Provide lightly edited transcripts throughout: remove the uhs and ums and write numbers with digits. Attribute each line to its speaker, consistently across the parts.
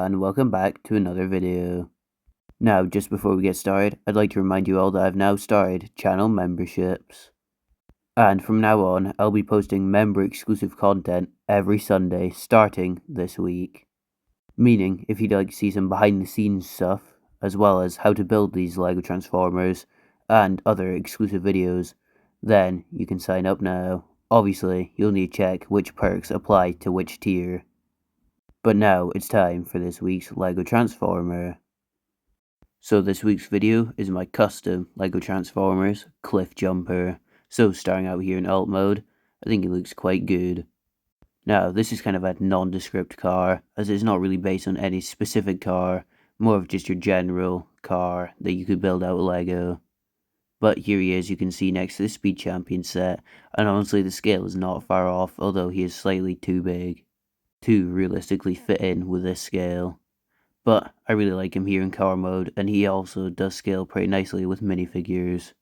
Speaker 1: and welcome back to another video. Now, just before we get started, I'd like to remind you all that I've now started channel memberships. And from now on, I'll be posting member-exclusive content every Sunday starting this week. Meaning, if you'd like to see some behind-the-scenes stuff, as well as how to build these LEGO Transformers and other exclusive videos, then you can sign up now. Obviously, you'll need to check which perks apply to which tier. But now it's time for this week's LEGO Transformer. So this week's video is my custom LEGO Transformers Cliffjumper. So starting out here in alt mode, I think it looks quite good. Now this is kind of a nondescript car, as it's not really based on any specific car, more of just your general car that you could build out with LEGO. But here he is, you can see next to the Speed Champion set, and honestly the scale is not far off, although he is slightly too big to realistically fit in with this scale. But I really like him here in car mode, and he also does scale pretty nicely with minifigures.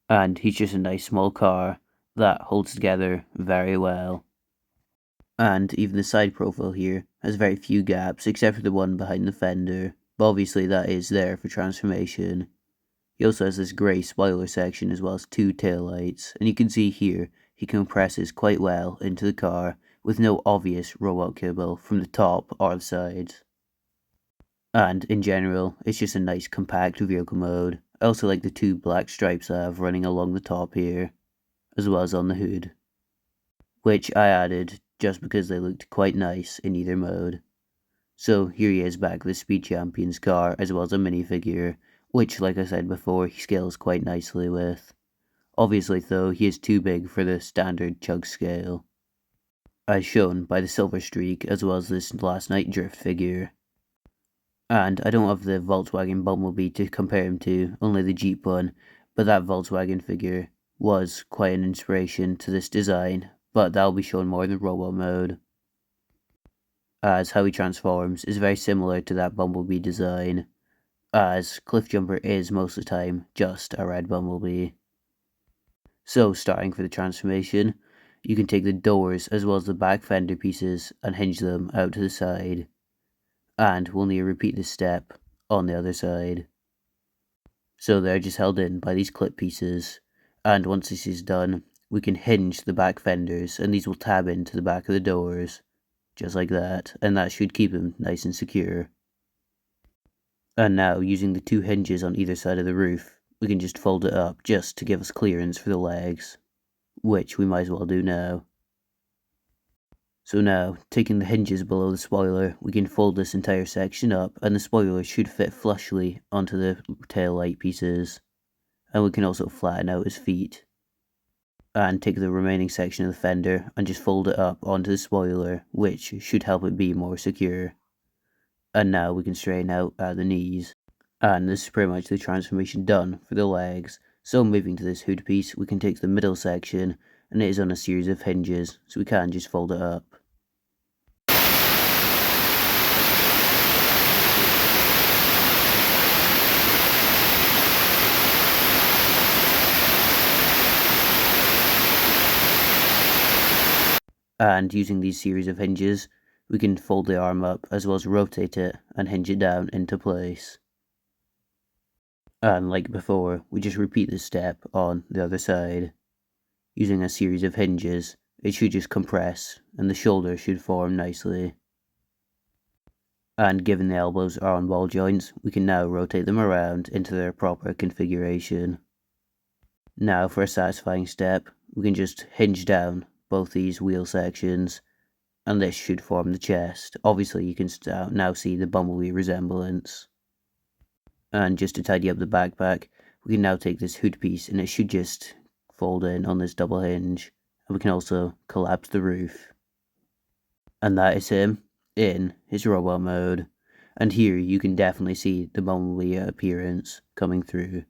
Speaker 1: And he's just a nice small car that holds together very well. And even the side profile here has very few gaps except for the one behind the fender, but obviously that is there for transformation. He also has this grey spoiler section as well as two taillights, and you can see here he compresses quite well into the car with no obvious robot cable from the top or the sides. And in general, it's just a nice compact vehicle mode. I also like the two black stripes I have running along the top here, as well as on the hood, which I added just because they looked quite nice in either mode. So here he is back with the Speed Champion's car as well as a minifigure, which like I said before, he scales quite nicely with. Obviously though, he is too big for the standard chug scale, as shown by the silver streak as well as this last night drift figure. And I don't have the Volkswagen Bumblebee to compare him to, only the Jeep one, but that Volkswagen figure was quite an inspiration to this design, but that'll be shown more in the robot mode, as how he transforms is very similar to that Bumblebee design, as Cliffjumper is most of the time just a red Bumblebee. So starting for the transformation, you can take the doors as well as the back fender pieces and hinge them out to the side. And we'll need to repeat this step on the other side. So they're just held in by these clip pieces, and once this is done, we can hinge the back fenders, and these will tab into the back of the doors, just like that, and that should keep them nice and secure. And now, using the two hinges on either side of the roof, we can just fold it up just to give us clearance for the legs, which we might as well do now. So now, taking the hinges below the spoiler, we can fold this entire section up, and the spoiler should fit flushly onto the tail light pieces. And we can also flatten out his feet. And take the remaining section of the fender and just fold it up onto the spoiler, which should help it be more secure. And now we can straighten out the knees. And this is pretty much the transformation done for the legs. So moving to this hood piece, we can take the middle section, and it is on a series of hinges, so we can just fold it up. And using these series of hinges, we can fold the arm up as well as rotate it and hinge it down into place. And like before, we just repeat this step on the other side. Using a series of hinges, it should just compress and the shoulder should form nicely. And given the elbows are on ball joints, we can now rotate them around into their proper configuration. Now for a satisfying step, we can just hinge down both these wheel sections, and this should form the chest. Obviously you can now see the Bumblebee resemblance. And just to tidy up the backpack, we can now take this hood piece and it should just fold in on this double hinge, and we can also collapse the roof. And that is him in his robot mode, and here you can definitely see the Bumblebee appearance coming through,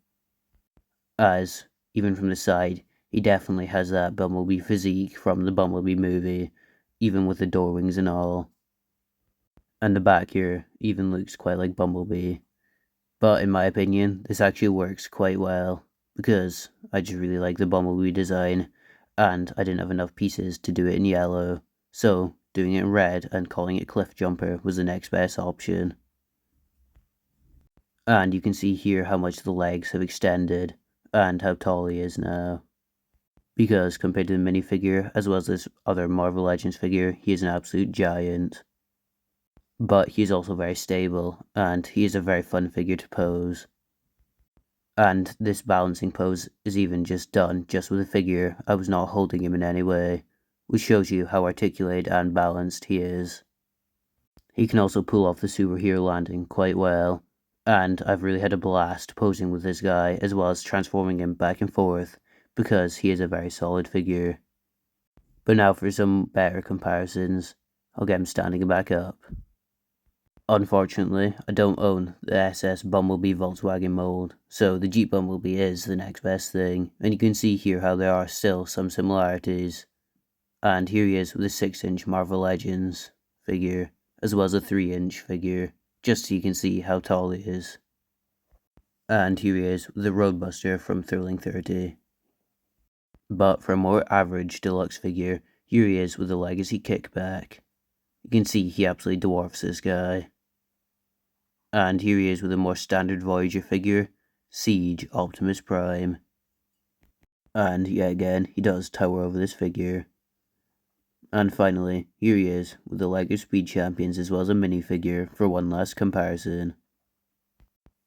Speaker 1: as even from the side he definitely has that Bumblebee physique from the Bumblebee movie, even with the door wings and all. And the back here even looks quite like Bumblebee. But in my opinion, this actually works quite well, because I just really like the Bumblebee design, and I didn't have enough pieces to do it in yellow. So doing it in red and calling it Cliffjumper was the next best option. And you can see here how much the legs have extended and how tall he is now. Because compared to the minifigure, as well as this other Marvel Legends figure, he is an absolute giant. But he is also very stable, and he is a very fun figure to pose. And this balancing pose is even just done just with a figure. I was not holding him in any way, which shows you how articulate and balanced he is. He can also pull off the superhero landing quite well, and I've really had a blast posing with this guy as well as transforming him back and forth because he is a very solid figure. But now for some better comparisons, I'll get him standing back up. Unfortunately, I don't own the SS Bumblebee Volkswagen mold, so the Jeep Bumblebee is the next best thing, and you can see here how there are still some similarities. And here he is with a 6-inch Marvel Legends figure, as well as a 3-inch figure, just so you can see how tall he is. And here he is with the Roadbuster from Thrilling 30. But for a more average deluxe figure, here he is with the Legacy Kickback. You can see he absolutely dwarfs this guy. And here he is with a more standard Voyager figure, Siege Optimus Prime. And yet again, he does tower over this figure. And finally, here he is with the LEGO Speed Champions as well as a minifigure for one last comparison.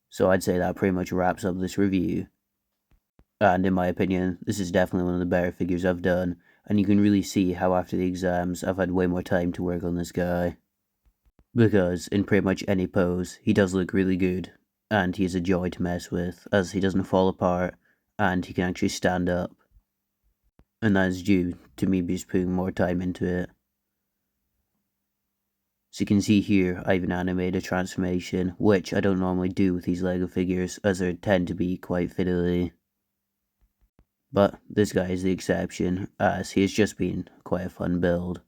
Speaker 1: So I'd say that pretty much wraps up this review. And in my opinion, this is definitely one of the better figures I've done, and you can really see how after the exams I've had way more time to work on this guy. Because in pretty much any pose, he does look really good, and he is a joy to mess with, as he doesn't fall apart, and he can actually stand up. And that is due to me just putting more time into it. So you can see here, I even animated a transformation, which I don't normally do with these LEGO figures, as they tend to be quite fiddly. But this guy is the exception, as he has just been quite a fun build.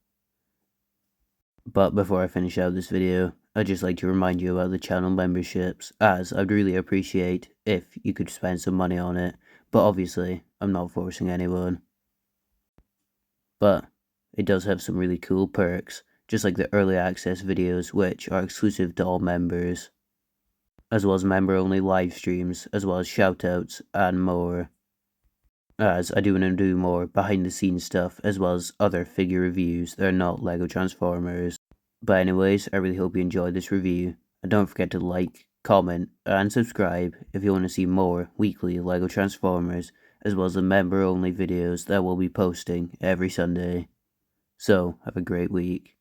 Speaker 1: But before I finish out this video, I'd just like to remind you about the channel memberships, as I'd really appreciate if you could spend some money on it, but obviously, I'm not forcing anyone. But it does have some really cool perks, just like the early access videos, which are exclusive to all members, as well as member-only live streams, as well as shoutouts, and more. As I do want to do more behind-the-scenes stuff, as well as other figure reviews that are not LEGO Transformers. But anyways, I really hope you enjoyed this review, and don't forget to like, comment, and subscribe if you want to see more weekly LEGO Transformers, as well as the member-only videos that I will be posting every Sunday. So, have a great week.